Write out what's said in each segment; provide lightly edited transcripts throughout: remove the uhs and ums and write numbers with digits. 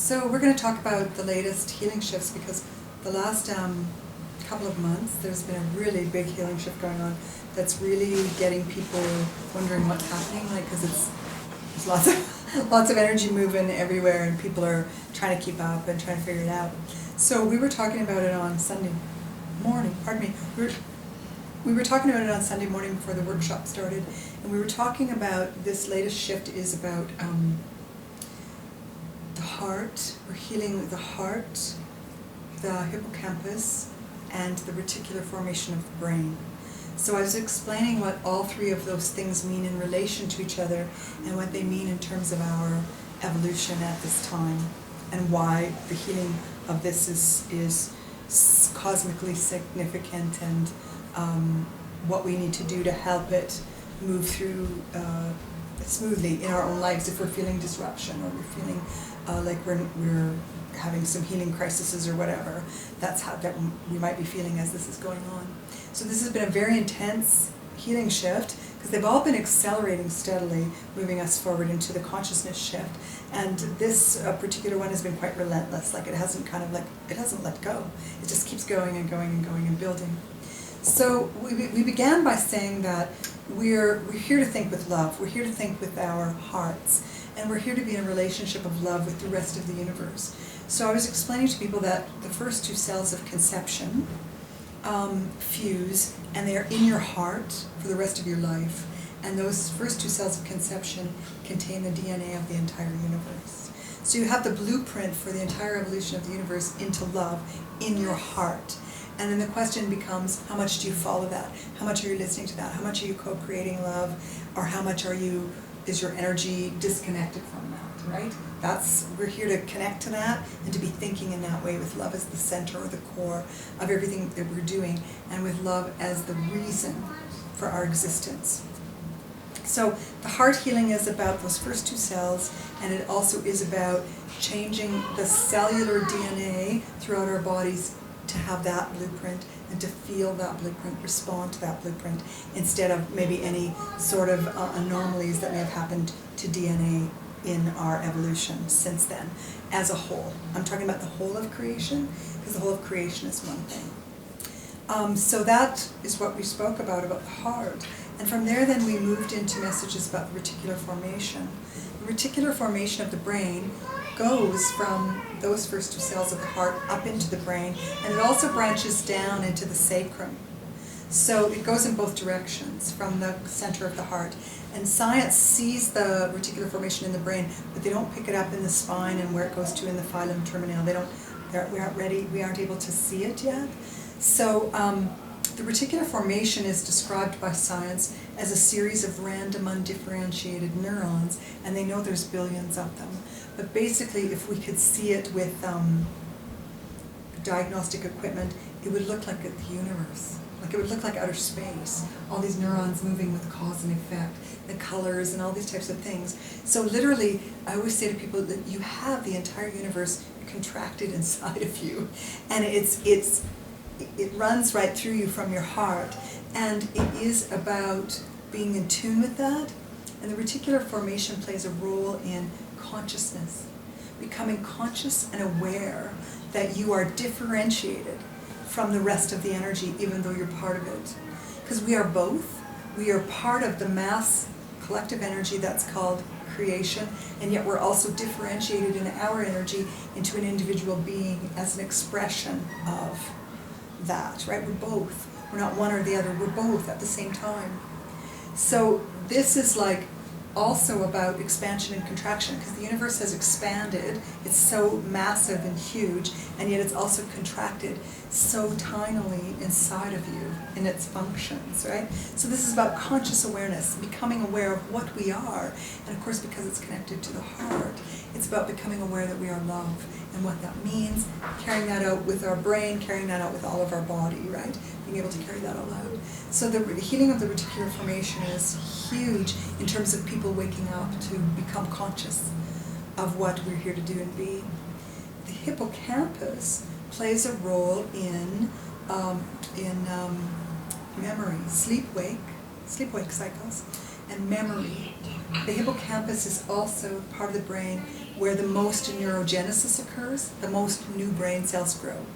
So we're going to talk about the latest healing shifts, because the last couple of months there's been a really big healing shift going on that's really getting people wondering what's happening, like, because there's lots of energy moving everywhere and people are trying to keep up and trying to figure it out. So we were talking about it on Sunday morning, we were talking about it on Sunday morning before the workshop started, and we were talking about this latest shift is about the heart. We're healing the heart, the hippocampus, and the reticular formation of the brain. So I was explaining what all three of those things mean in relation to each other and what they mean in terms of our evolution at this time, and why the healing of this is cosmically significant, and what we need to do to help it move through smoothly in our own lives if we're feeling disruption, or we're feeling like we're having some healing crises or whatever. That's how that we might be feeling as this is going on. So this has been a very intense healing shift, because they've all been accelerating steadily, moving us forward into the consciousness shift. And this particular one has been quite relentless. Like, it hasn't let go. It just keeps going and going and going and building. So we began by saying that we're here to think with love. We're here to think with our hearts, and we're here to be in a relationship of love with the rest of the universe. So I was explaining to people that the first two cells of conception fuse, and they are in your heart for the rest of your life. And those first two cells of conception contain the DNA of the entire universe. So you have the blueprint for the entire evolution of the universe into love in your heart. And then the question becomes, how much do you follow that? How much are you listening to that? How much are you co-creating love? Or how much is your energy disconnected from that, right? We're here to connect to that and to be thinking in that way, with love as the center or the core of everything that we're doing, and with love as the reason for our existence. So the heart healing is about those first two cells, and it also is about changing the cellular DNA throughout our bodies to have that blueprint and to feel that blueprint, respond to that blueprint, instead of maybe any sort of anomalies that may have happened to DNA in our evolution since then as a whole. I'm talking about the whole of creation, because the whole of creation is one thing. So that is what we spoke about the heart. And from there then we moved into messages about the reticular formation. The reticular formation of the brain goes from those first two cells of the heart up into the brain, and it also branches down into the sacrum. So it goes in both directions from the center of the heart. And science sees the reticular formation in the brain, but they don't pick it up in the spine and where it goes to in the phylum terminale. We aren't able to see it yet. So the reticular formation is described by science as a series of random undifferentiated neurons, and they know there's billions of them. But basically, if we could see it with diagnostic equipment, it would look like the universe. Like, it would look like outer space. All these neurons moving with cause and effect, the colors and all these types of things. So literally, I always say to people that you have the entire universe contracted inside of you, and it runs right through you from your heart, and it is about being in tune with that. And the reticular formation plays a role in consciousness, becoming conscious and aware that you are differentiated from the rest of the energy, even though you're part of it. Because we are both. We are part of the mass collective energy that's called creation, and yet we're also differentiated in our energy into an individual being as an expression of that, right? We're both. We're not one or the other. We're both at the same time. So this is like also about expansion and contraction, because the universe has expanded. It's so massive and huge, and yet it's also contracted so tinily inside of you in its functions, right? So this is about conscious awareness, becoming aware of what we are, and of course, because it's connected to the heart, it's about becoming aware that we are love and what that means, carrying that out with our brain, carrying that out with all of our body, right? Being able to carry that all out. So the healing of the reticular formation is huge in terms of people waking up to become conscious of what we're here to do and be. The hippocampus plays a role in memory, sleep-wake cycles, and memory. The hippocampus is also part of the brain where the most neurogenesis occurs, the most new brain cells grow.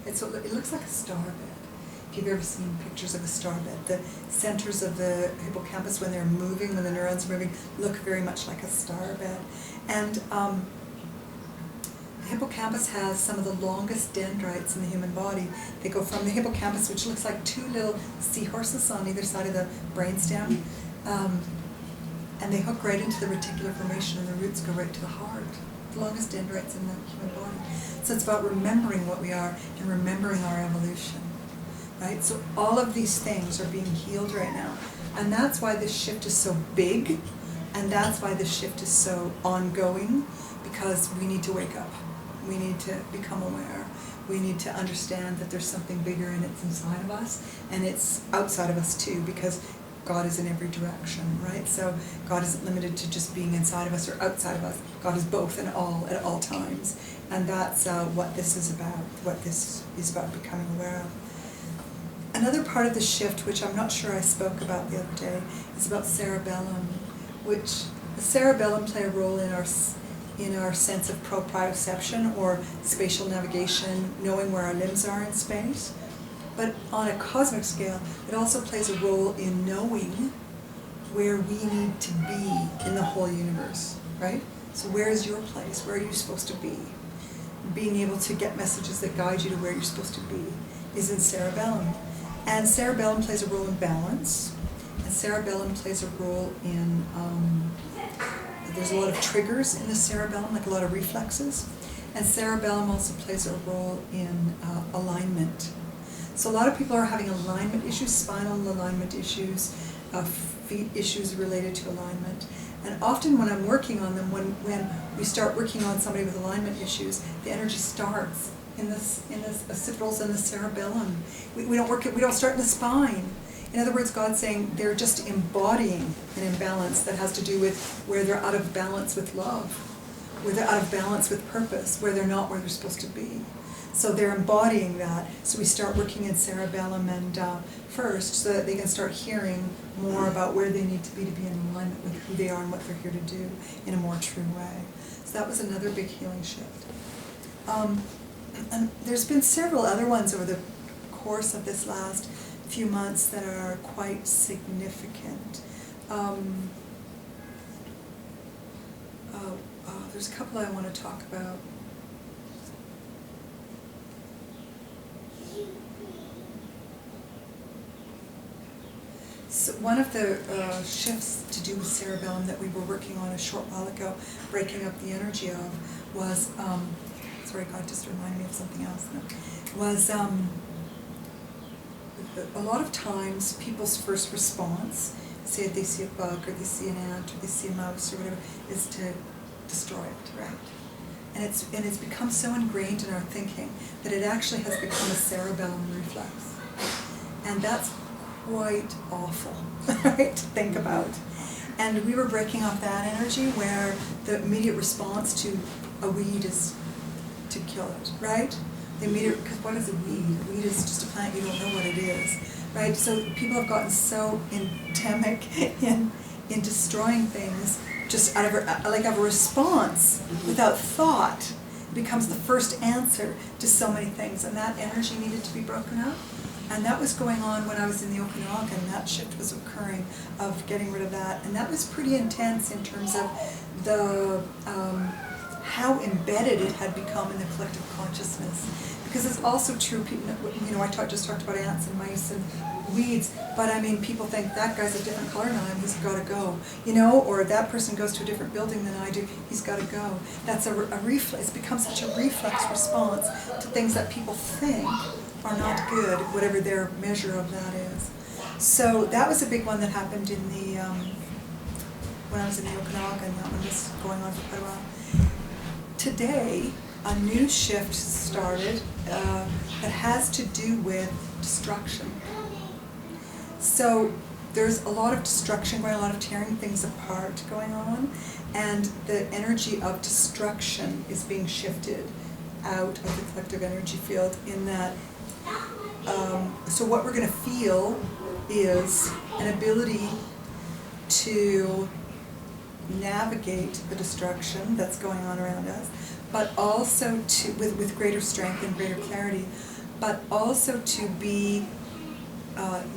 It looks like a star bed. If you've ever seen pictures of a star bed, the centers of the hippocampus, when they're moving, when the neurons are moving, look very much like a star bed. And the hippocampus has some of the longest dendrites in the human body. They go from the hippocampus, which looks like two little seahorses on either side of the brainstem, and they hook right into the reticular formation, and the roots go right to the heart. The longest dendrites in the human body. So it's about remembering what we are and remembering our evolution. Right? So all of these things are being healed right now. And that's why this shift is so big, and that's why this shift is so ongoing, because we need to wake up. We need to become aware. We need to understand that there's something bigger, and it's inside of us, and it's outside of us too, because God is in every direction, right? So God isn't limited to just being inside of us or outside of us. God is both and all at all times. And that's what this is about, what this is about becoming aware of. Another part of the shift, which I'm not sure I spoke about the other day, is about cerebellum, which the cerebellum play a role in our sense of proprioception, or spatial navigation, knowing where our limbs are in space. But on a cosmic scale, it also plays a role in knowing where we need to be in the whole universe, right? So where is your place? Where are you supposed to be? Being able to get messages that guide you to where you're supposed to be is in cerebellum. And cerebellum plays a role in balance, and cerebellum plays a role in, there's a lot of triggers in the cerebellum, like a lot of reflexes, and cerebellum also plays a role in alignment. So a lot of people are having alignment issues, spinal alignment issues, feet issues related to alignment. And often when I'm working on them, when we start working on somebody with alignment issues, the energy starts in the occipitals and the cerebellum. We don't start in the spine. In other words, God's saying they're just embodying an imbalance that has to do with where they're out of balance with love, where they're out of balance with purpose, where they're not where they're supposed to be. So they're embodying that. So we start working in cerebellum and first, so that they can start hearing more about where they need to be in alignment with who they are and what they're here to do in a more true way. So that was another big healing shift. And there's been several other ones over the course of this last few months that are quite significant. There's a couple I want to talk about. So one of the shifts to do with cerebellum that we were working on a short while ago, breaking up the energy of, was, sorry, God just reminded me of something else, was a lot of times people's first response, say if they see a bug or they see an ant or they see a mouse or whatever, is to destroy it, right? And it's become so ingrained in our thinking that it actually has become a cerebellum reflex. And that's quite awful, right, to think about. And we were breaking off that energy where the immediate response to a weed is to kill it, right? The immediate, because what is a weed? A weed is just a plant, you don't know what it is, right? So people have gotten so endemic in destroying things just out of a response without thought. It becomes the first answer to so many things, and that energy needed to be broken up. And that was going on when I was in the Okanagan. That shift was occurring of getting rid of that, and that was pretty intense in terms of the how embedded it had become in the collective consciousness. Because it's also true, I just talked about ants and mice and weeds, but I mean, people think that guy's a different color than I am, he's got to go, or that person goes to a different building than I do, he's got to go. That's a reflex. It's become such a reflex response to things that people think are not good, whatever their measure of that is. So that was a big one that happened in the when I was in the Okanagan. That one was going on for quite a while. Today, a new shift started that has to do with destruction. So there's a lot of destruction going on, a lot of tearing things apart going on, and the energy of destruction is being shifted out of the collective energy field in that. So what we're going to feel is an ability to navigate the destruction that's going on around us, but also to, with greater strength and greater clarity, but also to be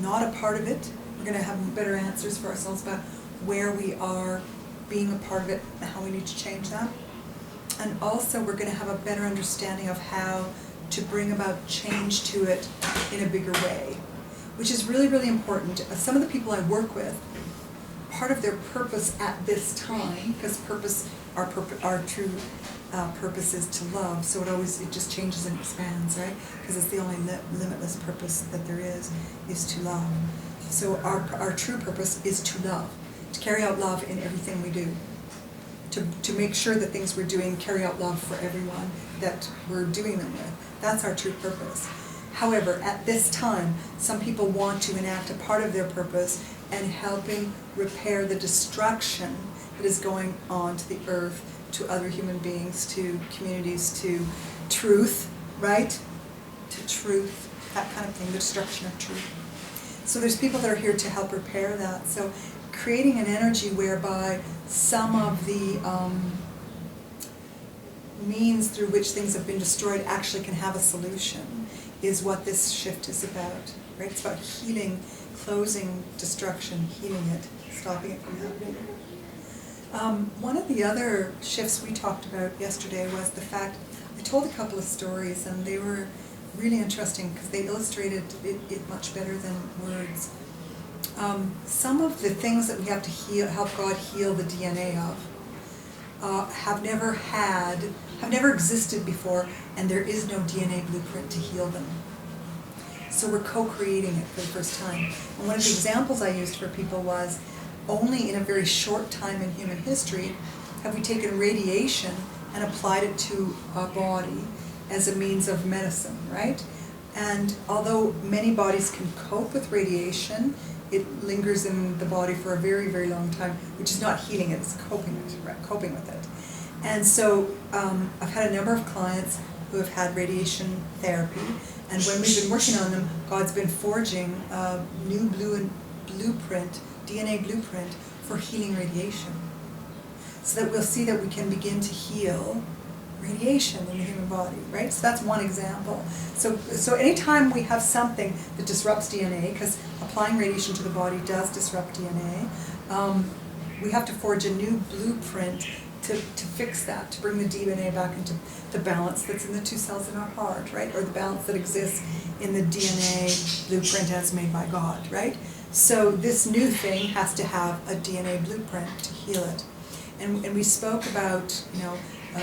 not a part of it. We're going to have better answers for ourselves about where we are being a part of it and how we need to change that. And also we're going to have a better understanding of how to bring about change to it in a bigger way, which is really, really important. Some of the people I work with, part of their purpose at this time, because our true purpose is to love, so it just changes and expands, right? Because it's the only limitless purpose that there is to love. So our true purpose is to love, to carry out love in everything we do, to make sure that things we're doing carry out love for everyone that we're doing them with. That's our true purpose. However, at this time, some people want to enact a part of their purpose and helping repair the destruction that is going on to the earth, to other human beings, to communities, to truth, right? To truth, that kind of thing, the destruction of truth. So there's people that are here to help repair that. So creating an energy whereby some of the means through which things have been destroyed actually can have a solution is what this shift is about, right? It's about healing, closing destruction, healing it, stopping it from happening. One of the other shifts we talked about yesterday was the fact, I told a couple of stories and they were really interesting because they illustrated it much better than words. Some of the things that we have to help God heal the DNA of have never existed before, and there is no DNA blueprint to heal them. So we're co-creating it for the first time. And one of the examples I used for people was, only in a very short time in human history have we taken radiation and applied it to a body as a means of medicine, right? And although many bodies can cope with radiation, it lingers in the body for a very, very long time, which is not healing it, it's coping with it. And so I've had a number of clients who have had radiation therapy, and when we've been working on them, God's been forging a new blueprint, DNA blueprint for healing radiation, so that we'll see that we can begin to heal radiation in the human body, right? So that's one example. So anytime we have something that disrupts DNA, because applying radiation to the body does disrupt DNA, we have to forge a new blueprint to fix that, to bring the DNA back into the balance that's in the two cells in our heart, right? Or the balance that exists in the DNA blueprint as made by God, right? So this new thing has to have a DNA blueprint to heal it. And we spoke about,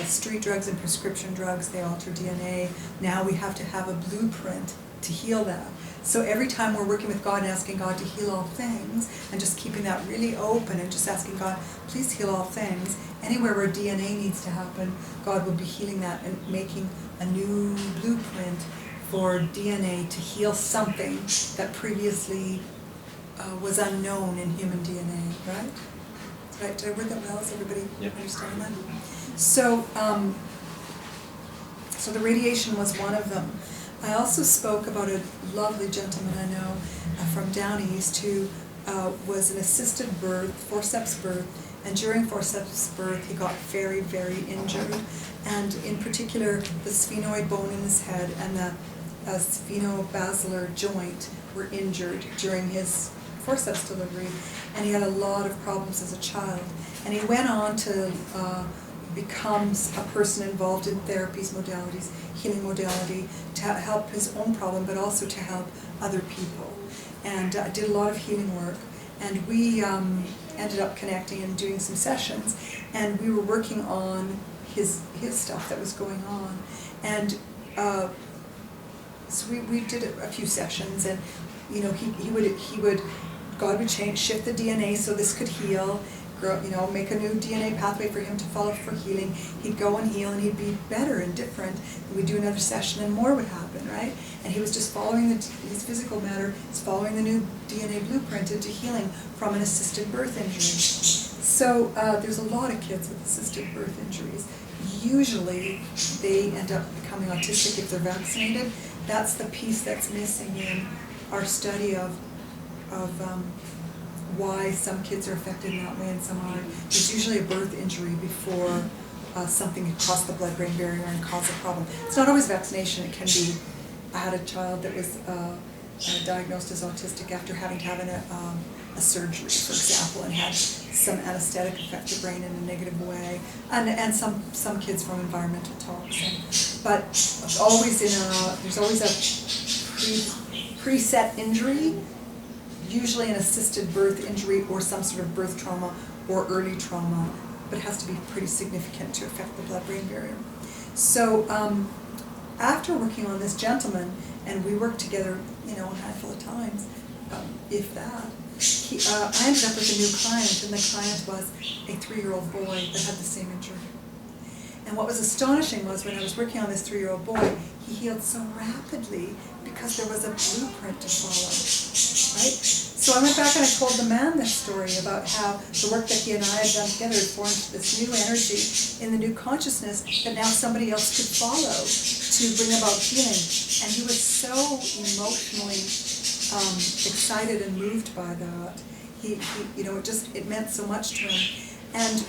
street drugs and prescription drugs, they alter DNA. Now we have to have a blueprint to heal that. So every time we're working with God and asking God to heal all things, and just keeping that really open and just asking God, please heal all things, anywhere where DNA needs to happen, God will be healing that and making a new blueprint for DNA to heal something that previously was unknown in human DNA, right? Right, did I word that well? Is everybody understand that? So, so the radiation was one of them. I also spoke about a lovely gentleman I know from down east who was an assisted birth, forceps birth, and during forceps birth he got very, very injured, and in particular the sphenoid bone in his head and the sphenobasilar joint were injured during his forceps delivery, and he had a lot of problems as a child. And he went on to become a person involved in therapies, modalities, healing modality, to help his own problem, but also to help other people. And did a lot of healing work. And we ended up connecting and doing some sessions, and we were working on his stuff that was going on. And so we did a few sessions, and he would God would shift the DNA so this could heal, make a new DNA pathway for him to follow for healing. He'd go and heal, and he'd be better and different. And we'd do another session, and more would happen, right? And he was just following his physical matter, is following the new DNA blueprint into healing from an assisted birth injury. So there's a lot of kids with assisted birth injuries. Usually they end up becoming autistic if they're vaccinated. That's the piece that's missing in our study of why some kids are affected in that way and some aren't. There's usually a birth injury before something can cross the blood-brain barrier and cause a problem. It's not always vaccination. It can be, I had a child that was diagnosed as autistic after having to have a surgery, for example, and had some anesthetic affect the brain in a negative way, and some kids from environmental toxin. But always there's always a preset injury, usually an assisted birth injury or some sort of birth trauma or early trauma, but it has to be pretty significant to affect the blood-brain barrier. So after working on this gentleman, and we worked together, a handful of times, if that, I ended up with a new client, and the client was a 3-year-old boy that had the same injury. And what was astonishing was when I was working on this 3-year-old boy, he healed so rapidly because there was a blueprint to follow, right? So I went back and I told the man this story about how the work that he and I had done together had formed this new energy in the new consciousness that now somebody else could follow to bring about healing. And he was so emotionally excited and moved by that. It meant so much to him. And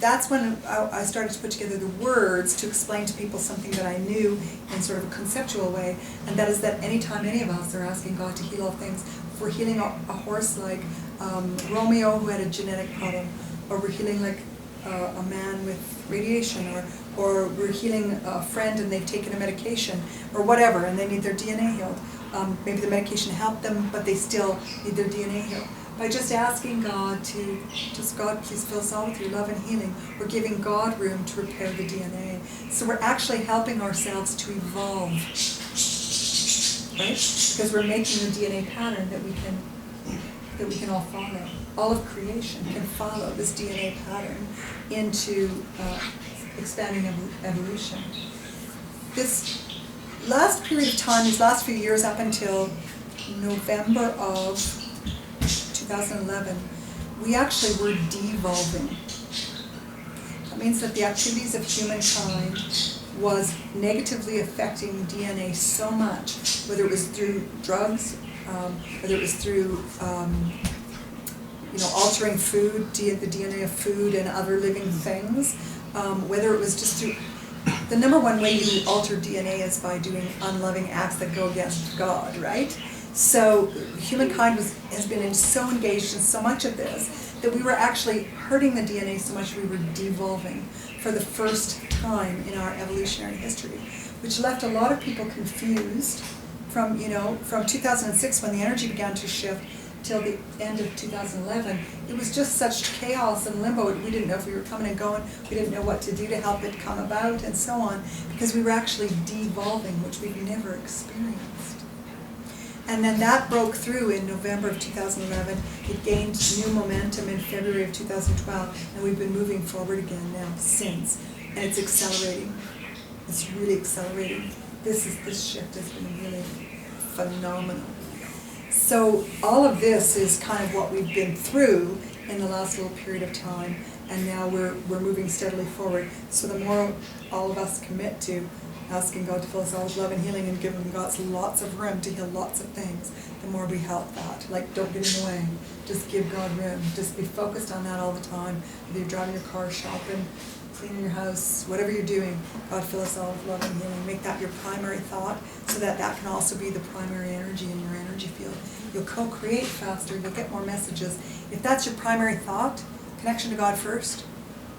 that's when I started to put together the words to explain to people something that I knew in sort of a conceptual way, and that is that anytime any of us are asking God to heal all things, if we're healing a horse like Romeo who had a genetic problem, or we're healing like a man with radiation, or we're healing a friend and they've taken a medication, or whatever, and they need their DNA healed. Maybe the medication helped them, but they still need their DNA healed. By just asking God to, God, please fill us all with your love and healing, we're giving God room to repair the DNA. So we're actually helping ourselves to evolve, right? Because we're making the DNA pattern that we can all follow. All of creation can follow this DNA pattern into expanding evolution. This last period of time, these last few years up until November of 2011, we actually were devolving. That means that the activities of humankind was negatively affecting DNA so much, whether it was through drugs, whether it was through altering food, the DNA of food and other living things, whether it was just through. The number one way you alter DNA is by doing unloving acts that go against God, right? So humankind has been so engaged in so much of this that we were actually hurting the DNA so much we were devolving for the first time in our evolutionary history, which left a lot of people confused from 2006 when the energy began to shift till the end of 2011. It was just such chaos and limbo. We didn't know if we were coming and going. We didn't know what to do to help it come about and so on, because we were actually devolving, which we've never experienced. And then that broke through in November of 2011. It gained new momentum in February of 2012, and we've been moving forward again now since. And it's accelerating. It's really accelerating. This shift has been really phenomenal. So all of this is kind of what we've been through in the last little period of time, and now we're moving steadily forward. So the more all of us commit to asking God to fill us all with love and healing and giving God lots of room to heal lots of things, the more we help that. Like, don't get in the way. Just give God room. Just be focused on that all the time. Whether you're driving your car, shopping, cleaning your house, whatever you're doing, God fill us all with love and healing. Make that your primary thought so that that can also be the primary energy in your energy field. You'll co-create faster. You'll get more messages. If that's your primary thought, connection to God first,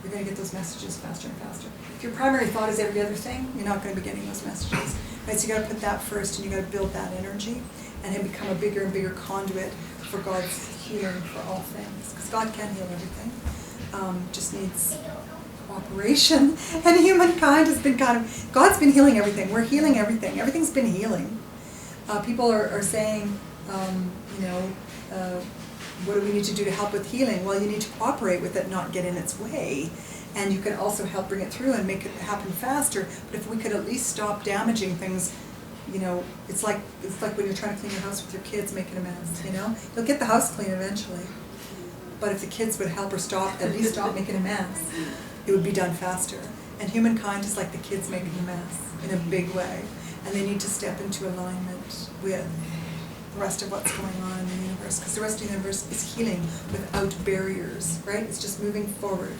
you're going to get those messages faster and faster. If your primary thought is every other thing, you're not going to be getting those messages. Right? So you got to put that first, and you got to build that energy, and then become a bigger and bigger conduit for God's healing for all things. Because God can heal everything. Just needs cooperation. And humankind has been God's been healing everything. We're healing everything. Everything's been healing. People are saying, what do we need to do to help with healing? Well, you need to cooperate with it, not get in its way. And you can also help bring it through and make it happen faster. But if we could at least stop damaging things, it's like when you're trying to clean your house with your kids making a mess, You'll get the house clean eventually. But if the kids would help or at least stop making a mess, it would be done faster. And humankind is like the kids making a mess in a big way. And they need to step into alignment with rest of what's going on in the universe, because the rest of the universe is healing without barriers, right? It's just moving forward.